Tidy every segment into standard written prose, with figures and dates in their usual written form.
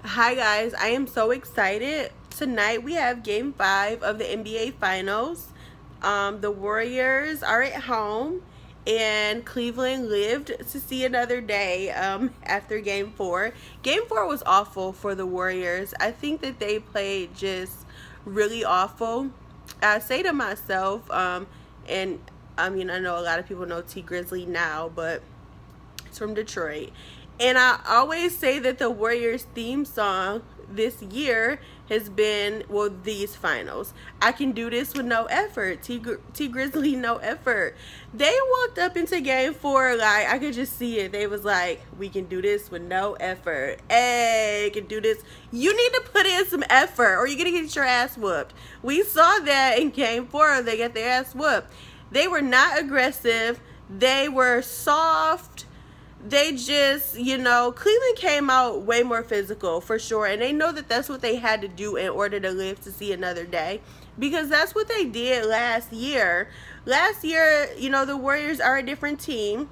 Hi guys, I am so excited. Tonight we have game 5 of the NBA Finals. The Warriors are at home and Cleveland lived to see another day after game 4. Game 4 was awful for the Warriors. I think that they played just really awful. I say to myself, and I mean, I know a lot of people know T Grizzly now, but it's from Detroit. And I always say that the Warriors theme song this year has been, well, these finals. I can do this with no effort. T Grizzly, no effort. They walked up into game 4 like, I could just see it. They was like, we can do this with no effort. Hey, can do this. You need to put in some effort or you're going to get your ass whooped. We saw that in game 4. They got their ass whooped. They were not aggressive. They were soft. They just, Cleveland came out way more physical for sure. And they know that that's what they had to do in order to live to see another day. Because that's what they did last year. Last year, the Warriors are a different team.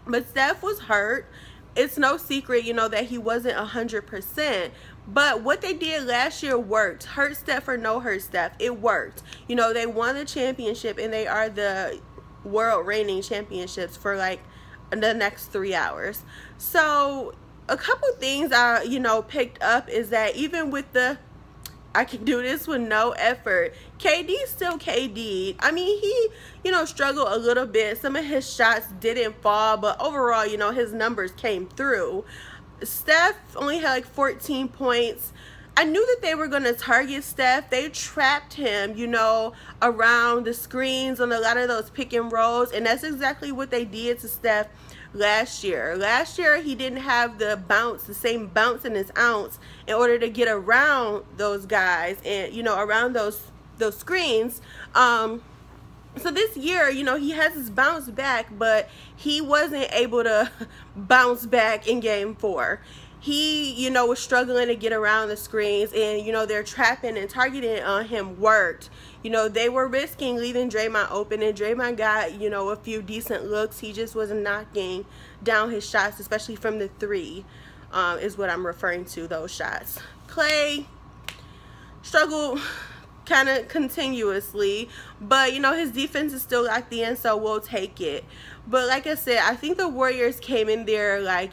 But Steph was hurt. It's no secret, that he wasn't 100%. But what they did last year worked. Hurt Steph or no hurt Steph, it worked. They won the championship and they are the world reigning championships for like the next 3 hours. So a couple things I picked up is that even with the I can do this with no effort, KD still KD. I mean, he struggled a little bit. Some of his shots didn't fall, but overall his numbers came through. Steph only had like 14 points. I knew that they were going to target Steph. They trapped him, around the screens on a lot of those pick and rolls. And that's exactly what they did to Steph last year. Last year, he didn't have the same bounce in his ounce in order to get around those guys and, around those screens. So this year, he has his bounce back, but he wasn't able to bounce back in game 4. He, was struggling to get around the screens and, they're trapping and targeting on him worked. They were risking leaving Draymond open and Draymond got, a few decent looks. He just wasn't knocking down his shots, especially from the 3, is what I'm referring to, those shots. Klay struggled kind of continuously, but his defense is still locked in, so we'll take it. But like I said, I think the Warriors came in there like,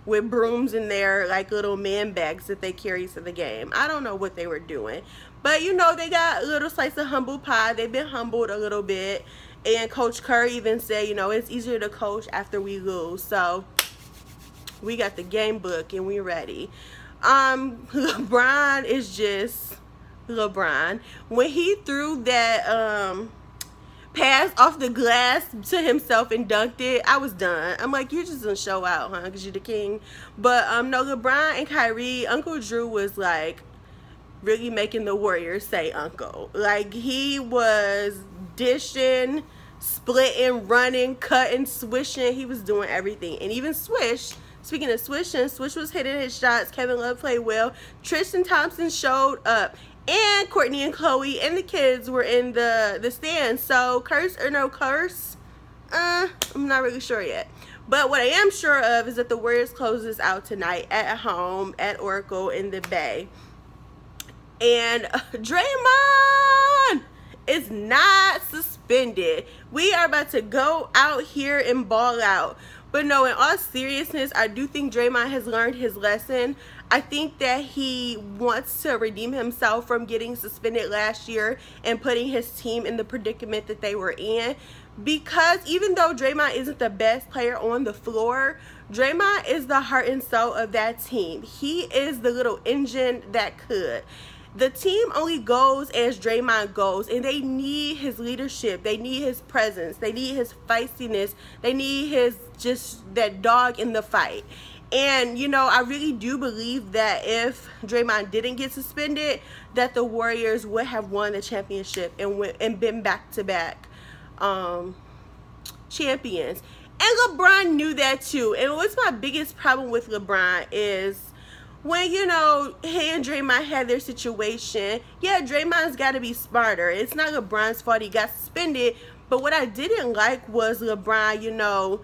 with brooms in their like little man bags that they carry to the game. I don't know what they were doing, but they got a little slice of humble pie. They've been humbled a little bit, and Coach Kerr even said, it's easier to coach after we lose. So we got the game book and we ready. LeBron is just LeBron. When he threw that pass off the glass to himself and dunked it, I was done. I'm like, you're just gonna show out, huh? Because you're the king. But no, LeBron and Kyrie, Uncle Drew was like really making the Warriors say uncle. Like, he was dishing, splitting, running, cutting, swishing. He was doing everything. And even Swish, speaking of swishing, Swish was hitting his shots. Kevin Love played well. Tristan Thompson showed up. And Courtney and Chloe and the kids were in the stands. So, curse or no curse? I'm not really sure yet. But what I am sure of is that the Warriors close this out tonight at home at Oracle in the Bay. And Draymond is not suspended. We are about to go out here and ball out. But no, in all seriousness, I do think Draymond has learned his lesson. I think that he wants to redeem himself from getting suspended last year and putting his team in the predicament that they were in. Because even though Draymond isn't the best player on the floor, Draymond is the heart and soul of that team. He is the little engine that could. The team only goes as Draymond goes, and they need his leadership. They need his presence. They need his feistiness. They need his just that dog in the fight. And, I really do believe that if Draymond didn't get suspended, that the Warriors would have won the championship and been back-to-back champions. And LeBron knew that too. And what's my biggest problem with LeBron is when, he and Draymond had their situation, yeah, Draymond's got to be smarter. It's not LeBron's fault he got suspended. But what I didn't like was LeBron,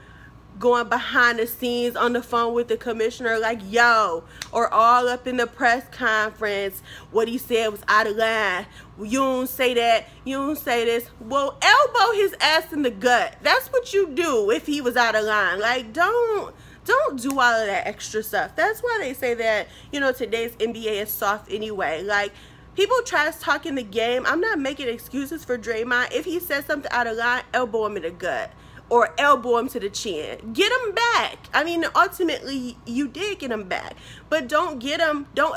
going behind the scenes on the phone with the commissioner like, yo, or all up in the press conference, what he said was out of line. You don't say that, you don't say this. Well, elbow his ass in the gut. That's what you do if he was out of line. Like, don't do all of that extra stuff. That's why they say that, you know, today's NBA is soft anyway. Like, people trash talking the game. I'm not making excuses for Draymond. If he says something out of line, elbow him in the gut or elbow him to the chin. Get him back. I mean, ultimately, you did get him back. But don't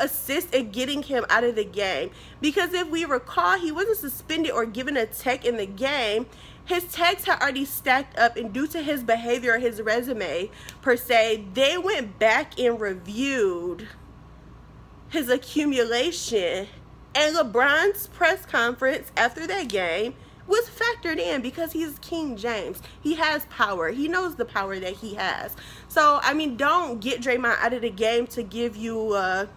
assist in getting him out of the game. Because if we recall, he wasn't suspended or given a tech in the game. His techs had already stacked up, and due to his behavior, his resume, per se, they went back and reviewed his accumulation. And LeBron's press conference after that game was factored in because he's King James. He has power. He knows the power that he has. So, I mean, don't get Draymond out of the game to give you, I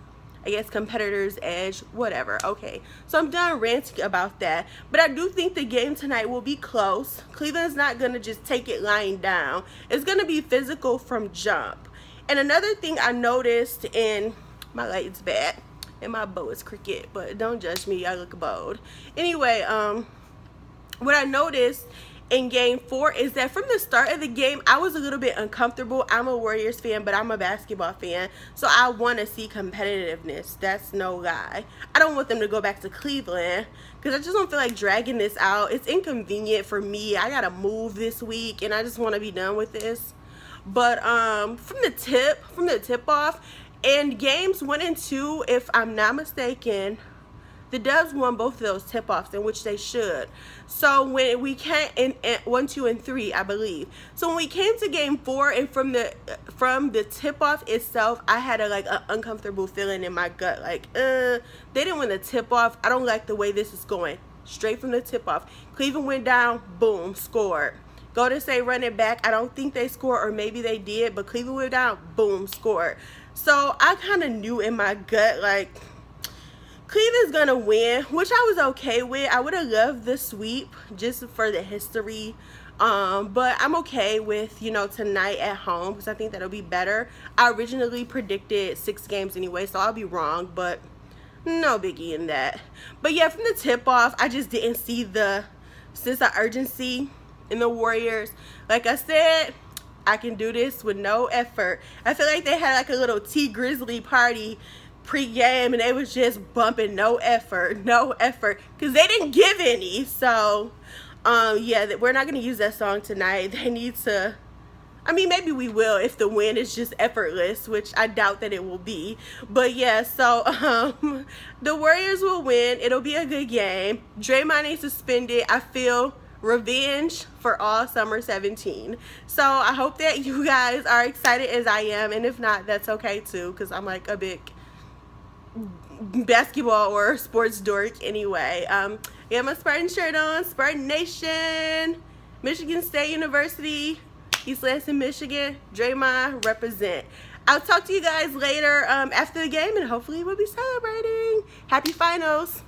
guess, competitor's edge, whatever. Okay, so I'm done ranting about that. But I do think the game tonight will be close. Cleveland's not going to just take it lying down. It's going to be physical from jump. And another thing I noticed, and my light's bad, and my bow is crooked, but don't judge me, I look bold. Anyway, what I noticed in game 4 is that from the start of the game, I was a little bit uncomfortable. I'm a Warriors fan, but I'm a basketball fan, so I want to see competitiveness. That's no lie. I don't want them to go back to Cleveland because I just don't feel like dragging this out. It's inconvenient for me. I gotta move this week, and I just want to be done with this. But from the tip off, in games 1 and 2, if I'm not mistaken, the Dubs won both of those tip-offs, in which they should. So when we came in 1, 2, and 3, I believe. So when we came to game 4, and from the tip-off itself, I had an uncomfortable feeling in my gut. Like, they didn't win the tip-off. I don't like the way this is going. Straight from the tip-off, Cleveland went down, boom, scored. Golden State run it back. I don't think they scored, or maybe they did, but Cleveland went down, boom, scored. So I kind of knew in my gut, like, Cleveland's gonna win, which I was okay with. I would have loved the sweep just for the history, but I'm okay with, you know, tonight at home because I think that'll be better. I originally predicted 6 games anyway, so I'll be wrong, but no biggie in that. But yeah, from the tip off, I just didn't see the sense of urgency in the Warriors. Like I said, I can do this with no effort. I feel like they had like a little T Grizzly party pre-game, and they was just bumping no effort, because they didn't give any. So yeah, we're not going to use that song tonight. They need to, I mean, maybe we will if the win is just effortless, which I doubt that it will be. But yeah, so the Warriors will win. It'll be a good game. Draymond ain't suspended. I feel revenge for all summer 17. So I hope that you guys are excited as I am, and if not, that's okay too, because I'm like a big basketball or sports dork anyway. Yeah, my Spartan shirt on. Spartan Nation, Michigan State University, East Lansing, Michigan. Draymond represent. I'll talk to you guys later after the game, and hopefully we'll be celebrating. Happy finals.